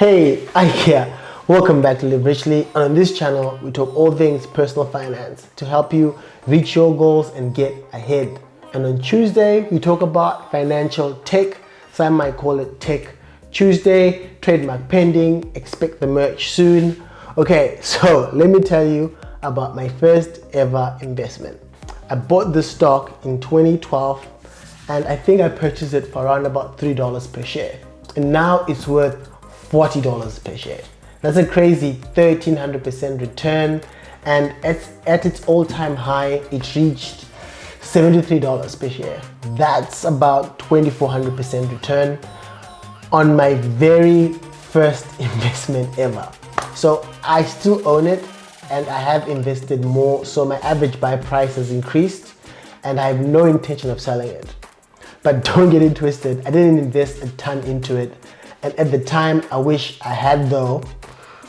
Hey, Ike here. Welcome back to Live Richly. And on this channel, we talk all things personal finance to help you reach your goals and get ahead. And on Tuesday, we talk about financial tech. Some might call it Tech Tuesday, trademark pending, expect the merch soon. Okay, so let me tell you about my first ever investment. I bought this stock in 2012 and I think I purchased it for around about $3 per share. And now it's worth $40 per share. That's a crazy 1300% return, and at its all-time high, it reached $73 per share. That's about 2400% return on my very first investment ever. So I still own it and I have invested more, so my average buy price has increased and I have no intention of selling it. But don't get it twisted, I didn't invest a ton into it. And at the time, I wish I had though.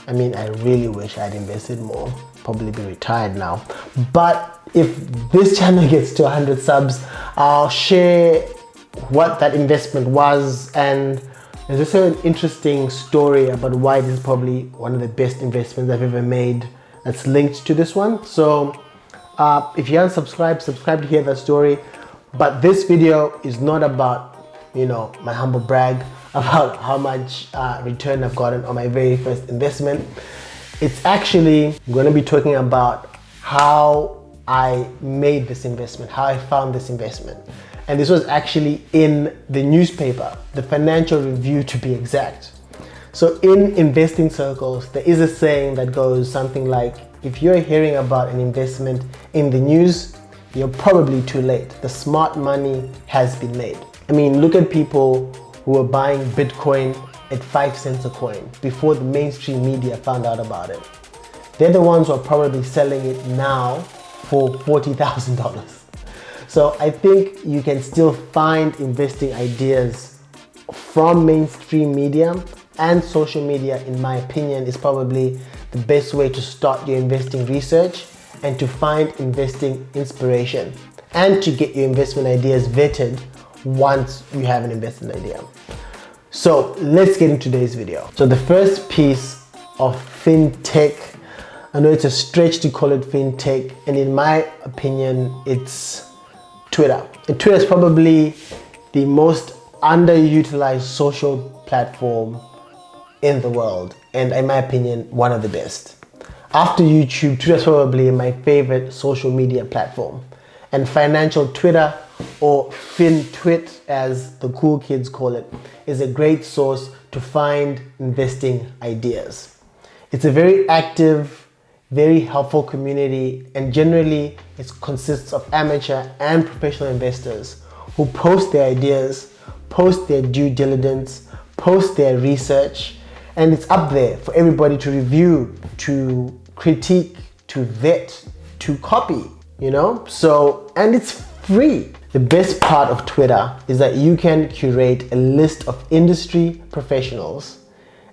I mean, I really wish I had invested more. Probably be retired now. But if this channel gets to 100 subs, I'll share what that investment was. And there's also an interesting story about why this is probably one of the best investments I've ever made that's linked to this one. So if you haven't subscribed, subscribe to hear that story. But this video is not about, my humble brag about how much return I've gotten on my very first investment. It's actually going to be talking about how I made this investment, how I found this investment. And this was actually in the newspaper, the Financial Review to be exact. So in investing circles, there is a saying that goes something like, if you're hearing about an investment in the news, you're probably too late. The smart money has been made. I mean, look at people who were buying Bitcoin at 5 cents a coin before the mainstream media found out about it. They're the ones who are probably selling it now for $40,000. So I think you can still find investing ideas from mainstream media, and social media, in my opinion, is probably the best way to start your investing research and to find investing inspiration and to get your investment ideas vetted once you have an investment idea. So let's get into today's video. So the first piece of fintech, I know it's a stretch to call it fintech, and in my opinion, it's Twitter. And Twitter is probably the most underutilized social platform in the world, and in my opinion, one of the best. After YouTube, Twitter is probably my favorite social media platform. And financial Twitter, or FinTwit as the cool kids call it, is a great source to find investing ideas. It's a very active, very helpful community, and generally it consists of amateur and professional investors who post their ideas, post their due diligence, post their research, and it's up there for everybody to review, to critique, to vet, to copy, So, and it's free. The best part of Twitter is that you can curate a list of industry professionals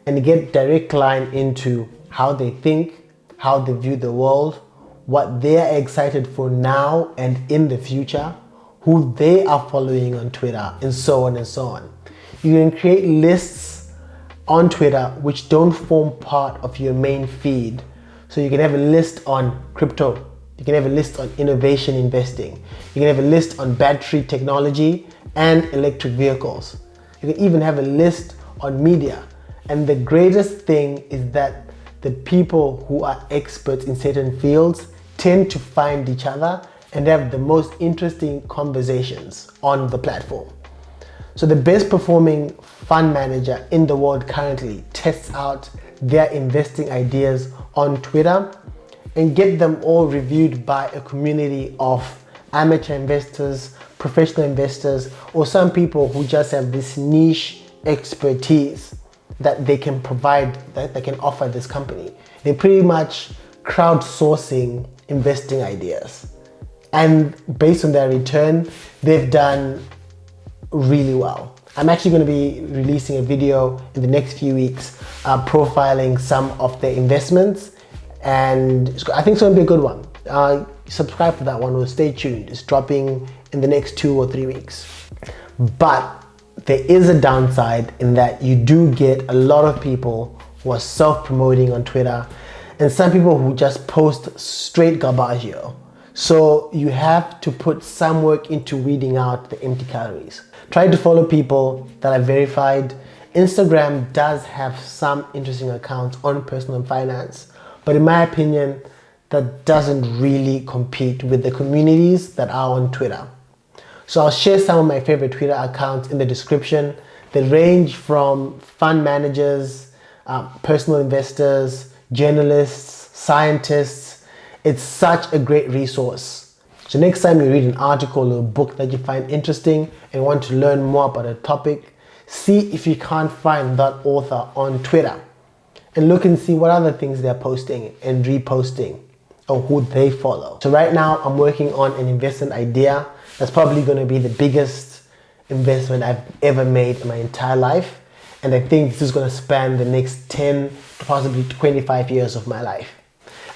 and get direct line into how they think, how they view the world, what they are excited for now and in the future, who they are following on Twitter, and so on and so on. You can create lists on Twitter which don't form part of your main feed. So you can have a list on crypto. You can have a list on innovation investing. You can have a list on battery technology and electric vehicles. You can even have a list on media. And the greatest thing is that the people who are experts in certain fields tend to find each other and have the most interesting conversations on the platform. So the best performing fund manager in the world currently tests out their investing ideas on Twitter and get them all reviewed by a community of amateur investors, professional investors, or some people who just have this niche expertise that they can provide, that they can offer this company. They're pretty much crowdsourcing investing ideas. And based on their return, they've done really well. I'm actually going to be releasing a video in the next few weeks profiling some of their investments, and I think it's going to be a good one. Subscribe for that one, or stay tuned. It's dropping in the next 2 or 3 weeks. But there is a downside in that you do get a lot of people who are self-promoting on Twitter and some people who just post straight garbaggio. So you have to put some work into weeding out the empty calories. Try to follow people that are verified. Instagram does have some interesting accounts on personal finance, but in my opinion, that doesn't really compete with the communities that are on Twitter. So I'll share some of my favorite Twitter accounts in the description. They range from fund managers, personal investors, journalists, scientists. It's such a great resource. So next time you read an article or a book that you find interesting and want to learn more about a topic, see if you can't find that author on Twitter and look and see what other things they're posting and reposting or who they follow. So right now I'm working on an investment idea that's probably going to be the biggest investment I've ever made in my entire life. And I think this is going to span the next 10 to possibly 25 years of my life.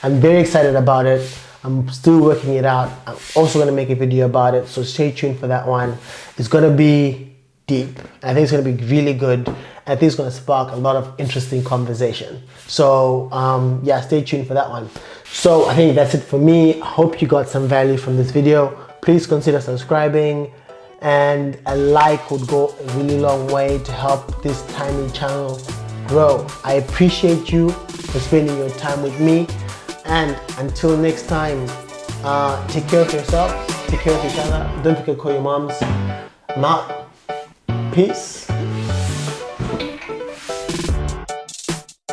I'm very excited about it. I'm still working it out. I'm also going to make a video about it, so stay tuned for that one. It's going to be deep. I think it's going to be really good. I think it's going to spark a lot of interesting conversation. So yeah, stay tuned for that one. So I think that's it for me. I hope you got some value from this video. Please consider subscribing, and a like would go a really long way to help this tiny channel grow. I appreciate you for spending your time with me, and until next time, take care of yourself, take care of each other. Don't forget to call your moms. I'm out. Peace.